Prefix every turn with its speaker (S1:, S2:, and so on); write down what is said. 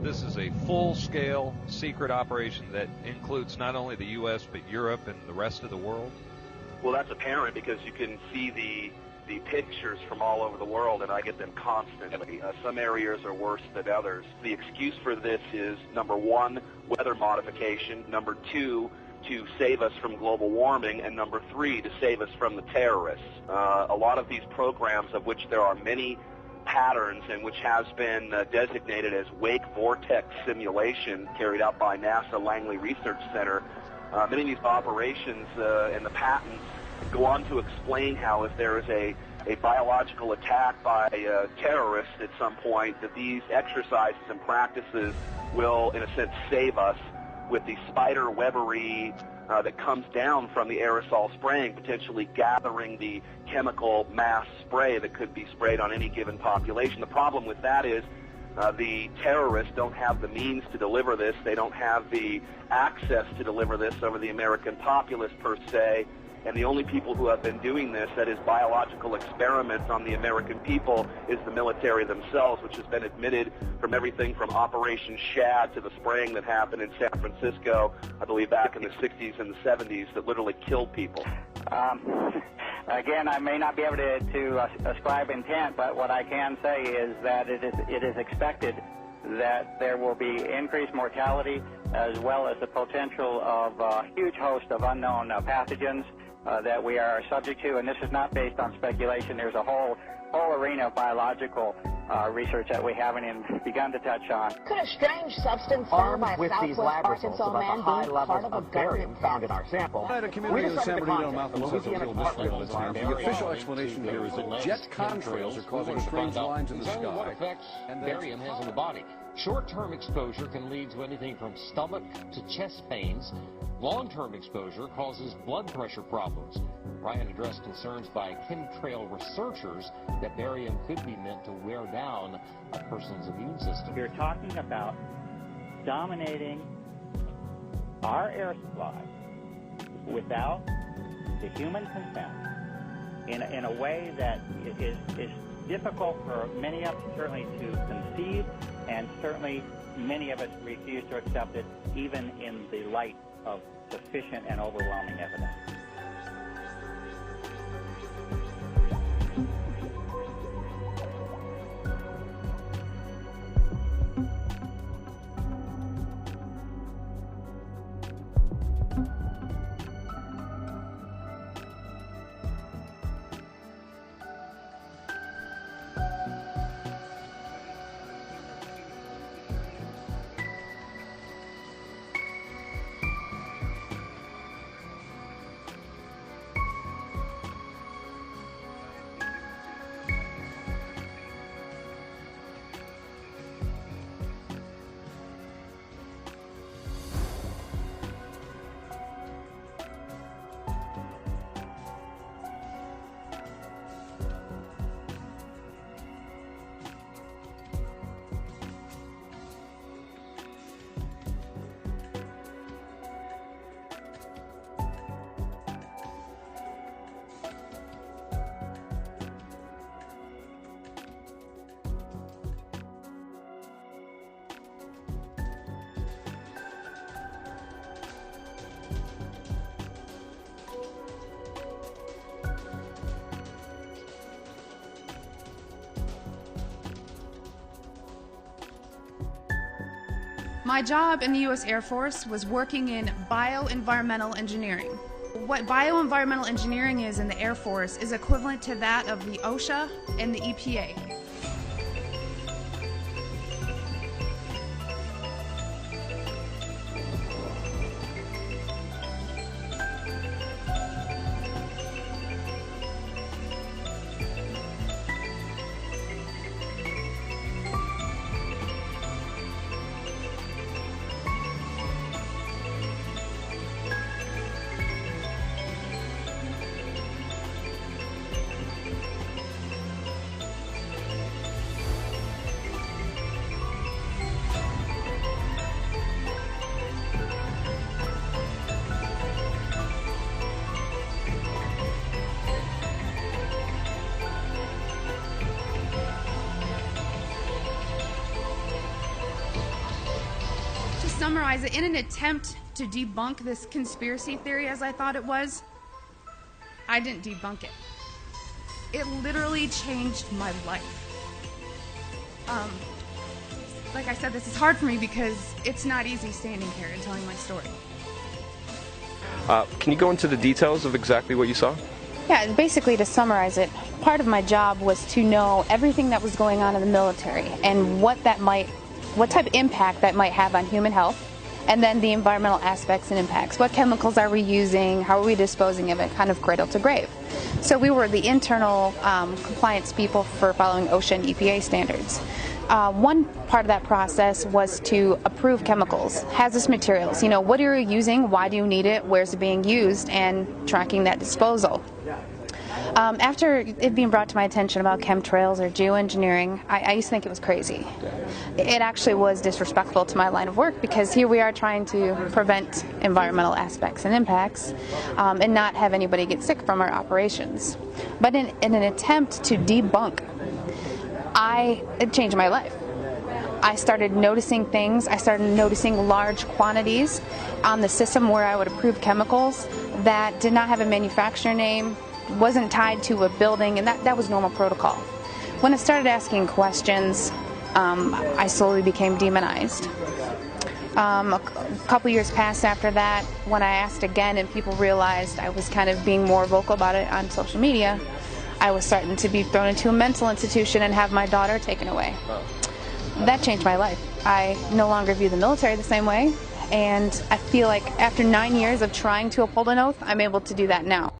S1: this is a full-scale secret operation that includes not only the U.S. but Europe and the rest of the world?
S2: Well, that's apparent because you can see the pictures from all over the world, and I get them constantly. Some areas are worse than others. The excuse for this is, number one, weather modification, number two, to save us from global warming, and number three, to save us from the terrorists. A lot of these programs, of which there are many patterns and which has been designated as wake vortex simulation carried out by NASA Langley Research Center, many of these operations and the patents go on to explain how if there is a biological attack by terrorists at some point, that these exercises and practices will, in a sense, save us with the spider webbery that comes down from the aerosol spraying, potentially gathering the chemical mass spray that could be sprayed on any given population. The problem with that is the terrorists don't have the means to deliver this. They don't have the access to deliver this over the American populace per se. And the only people who have been doing this, that is biological experiments on the American people, is the military themselves, which has been admitted from everything from Operation Shad to the spraying that happened in San Francisco, I believe back in the 60s and the 70s, that literally killed people.
S3: Again, I may not be able to ascribe intent, but what I can say is that it is expected that there will be increased mortality as well as the potential of a huge host of unknown pathogens that we are subject to, and this is not based on speculation. There's a whole arena of biological research that we haven't even begun to touch on.
S4: Could a strange substance found by a Southwest Arkansas man be part of a barium
S5: found in our sample?
S6: At a community in the San Bernardino Mountains has a real mystery on its hands. The official explanation here is that jet contrails are causing strange lines in the sky.
S7: What effects barium has on the body. Short-term exposure can lead to anything from stomach to chest pains. Long-term exposure causes blood pressure problems. Ryan addressed concerns by chemtrail researchers that barium could be meant to wear down a person's immune system.
S3: We're talking about dominating our air supply without the human consent in a way that is difficult for many of us certainly to conceive, and certainly many of us refuse to accept it even in the light of sufficient and overwhelming evidence.
S8: My job in the U.S. Air Force was working in bioenvironmental engineering. What bioenvironmental engineering is in the Air Force is equivalent to that of the OSHA and the EPA. summarize it, in an attempt to debunk this conspiracy theory as I thought it was, I didn't debunk it. It literally changed my life. Like I said, this is hard for me because it's not easy standing here and telling my story.
S5: Can you go into the details of exactly what you saw?
S8: Yeah, basically to summarize it, part of my job was to know everything that was going on in the military and what type of impact that might have on human health, and then the environmental aspects and impacts. What chemicals are we using? How are we disposing of it? Kind of cradle to grave. So we were the internal compliance people for following OSHA and EPA standards. One part of that process was to approve chemicals, hazardous materials. You know, what are you using? Why do you need it? Where's it being used? And tracking that disposal. After it being brought to my attention about chemtrails or geoengineering, I used to think it was crazy. It actually was disrespectful to my line of work because here we are trying to prevent environmental aspects and impacts and not have anybody get sick from our operations. But in an attempt to debunk, it changed my life. I started noticing things. I started noticing large quantities on the system where I would approve chemicals that did not have a manufacturer name, wasn't tied to a building, and that was normal protocol. When I started asking questions, I slowly became demonized. A couple years passed after that. When I asked again and people realized I was kind of being more vocal about it on social media, I was starting to be thrown into a mental institution and have my daughter taken away. That changed my life. I no longer view the military the same way, and I feel like after 9 years of trying to uphold an oath, I'm able to do that now.